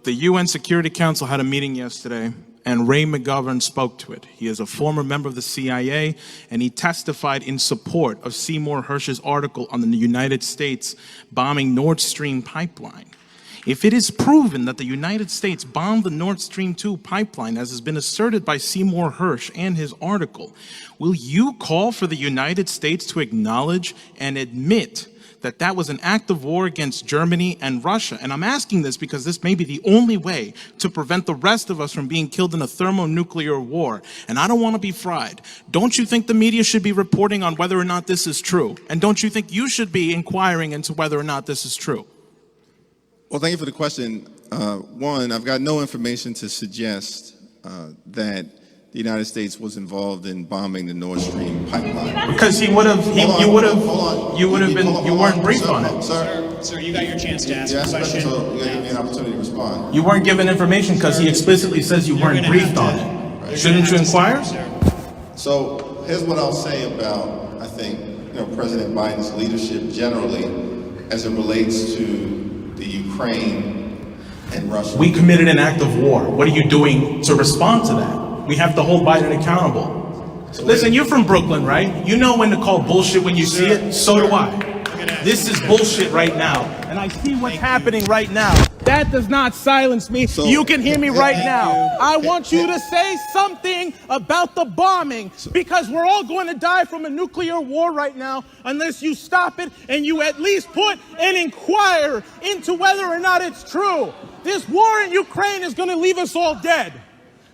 The UN Security Council had a meeting yesterday, and Ray McGovern spoke to it. He is a former member of the CIA, and he testified in support of Seymour Hersh's article on the United States bombing Nordstream Pipeline. If it is proven that the United States bombed the Nord Stream 2 pipeline, as has been asserted by Seymour Hersh and his article, will you call for the United States to acknowledge and admit that that was an act of war against Germany and Russia? And I'm asking this because this may be the only way to prevent the rest of us from being killed in a thermonuclear war. And I don't want to be fried. Don't you think the media should be reporting on whether or not this is true? And don't you think you should be inquiring into whether or not this is true? Well, thank you for the question. One, I've got no information to suggest that the United States was involved in bombing the Nord Stream pipeline. Because you weren't briefed on it. Sir, you got your chance to ask a question. So you gave me an opportunity to respond. You weren't given information because he explicitly says you weren't briefed on it. Right. Shouldn't you inquire? So here's what I'll say about, I think, President Biden's leadership generally as it relates to the Ukraine and Russia. We committed an act of war. What are you doing to respond to that? We have to hold Biden accountable. Listen, you're from Brooklyn, right? You know when to call bullshit when you see it. So do I. This is bullshit right now. And I see what's happening right now. That does not silence me. So, you can hear me right now. I want you to say something about the bombing, because we're all going to die from a nuclear war right now unless you stop it and you at least put and inquire into whether or not it's true. This war in Ukraine is going to leave us all dead.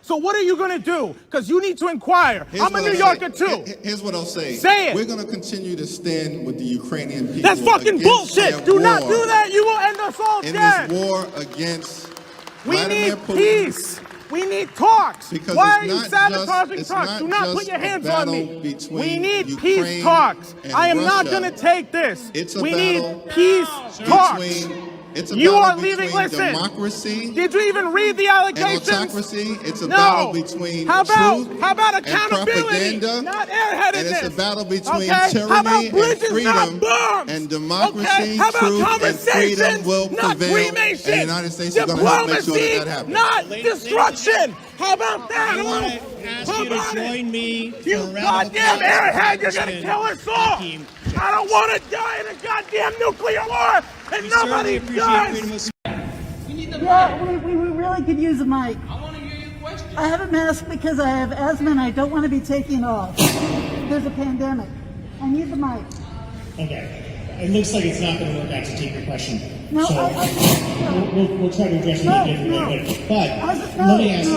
So what are you going to do? Because you need to inquire. I'm a New Yorker too. Here's what I'll say. Say it. We're going to continue to stand with the Ukrainian people. That's fucking bullshit. Do not do that. You will end us all dead. In this war against We need peace. We need talks. Because why are you sabotaging talks? Do not put your hands on me. We need peace talks. I am not going to take this. We need peace talks. You are leaving. Listen. Democracy. Did you even read the allegations? And autocracy. It's a battle between how about accountability? Not airheadedness. And it's a battle between tyranny and freedom. And democracy, truth, and freedom will prevail. And the United States is going to help make sure that happens. Not destruction. How about that? I want to ask you to join me. You goddamn airhead! You're going to kill us all. I don't want to die in a goddamn nuclear war, and nobody does. Yeah, we really could use a mic. I want to hear your question. I have a mask because I have asthma and I don't want to be taking it off. There's a pandemic. I need the mic. Okay. It looks like it's not going to work out to take your question. No, so we'll try to address it differently. But let me ask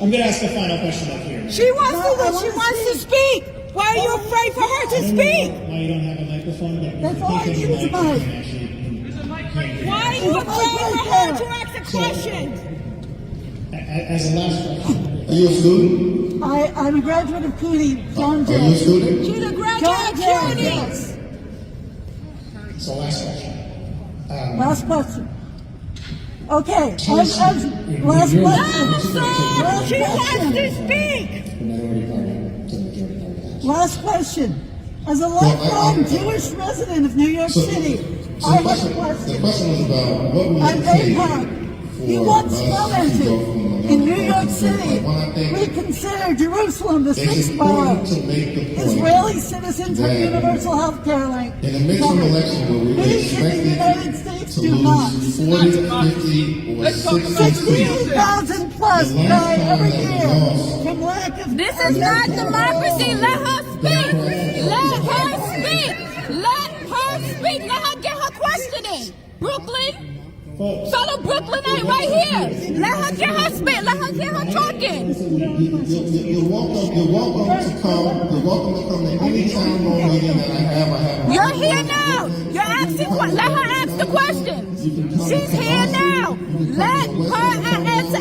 I'm going to ask the final question up here. She wants to speak. Why are you afraid for her to speak? Why you don't have a microphone? That's all I need is a mic. Why are you afraid for her to ask a question? As a last question. Are you a student? I'm a graduate of CUNY. John Jay. Are you a student? She's a graduate of CUNY. So last question. Last question. Okay. Last question. She wants to speak. Last question. As a lifelong Jewish resident of New York City, I have a question. The question was about what would it take. He once commented, in New York City, we consider Jerusalem the sixth borough. Israeli citizens have universal health care link. In the midterm election where we expect the United States do not. 40 to 50 or 60,000 plus die every year from lack of. This is not democracy. Let her speak. Let her speak. Let her speak. Let her get her question in. Brooklyn. Fellow Brooklynite right here. Let her get her speak. Let her get her talking. You're welcome to come to any town hall meeting that I have. You're here now. You're asking what? Let her ask the question. She's here now. Let her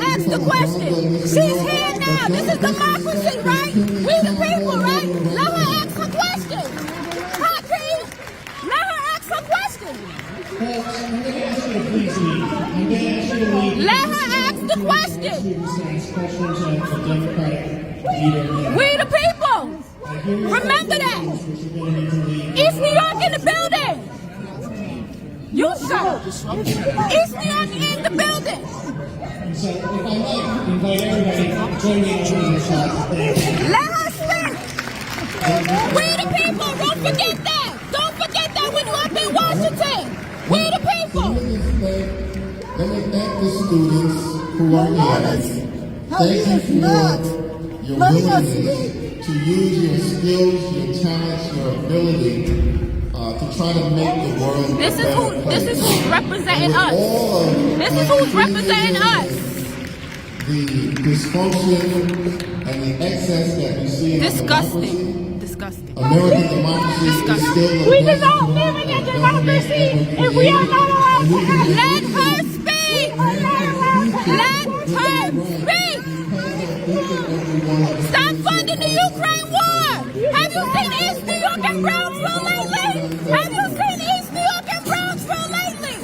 ask the question. She's here now. This is democracy, right? We the people, right? Let her ask her question. Hakeem, let her ask her question. Let her ask the question. We the people. Remember that. East New York in the building. You shut. East New York in the building. So if I might invite everybody to join me on this Let her speak. We the people. Don't forget that. Don't forget that when you're up in Washington. We the people. Let me thank the students who are here. Thank you for your willingness to use your skills, your talents, your ability to try to make the world This a better place. is who's representing us. All of This is who's representing us. the dysfunction and the excess that we see in our democracy. Disgusting. Disgusting. American democracy is still We are not living in democracy if we are not allowed to have. Let her speak. Let her speak. Stop funding the Ukraine war. Have you seen East New York and Brownsville lately? Have you seen East New York and Brownsville lately?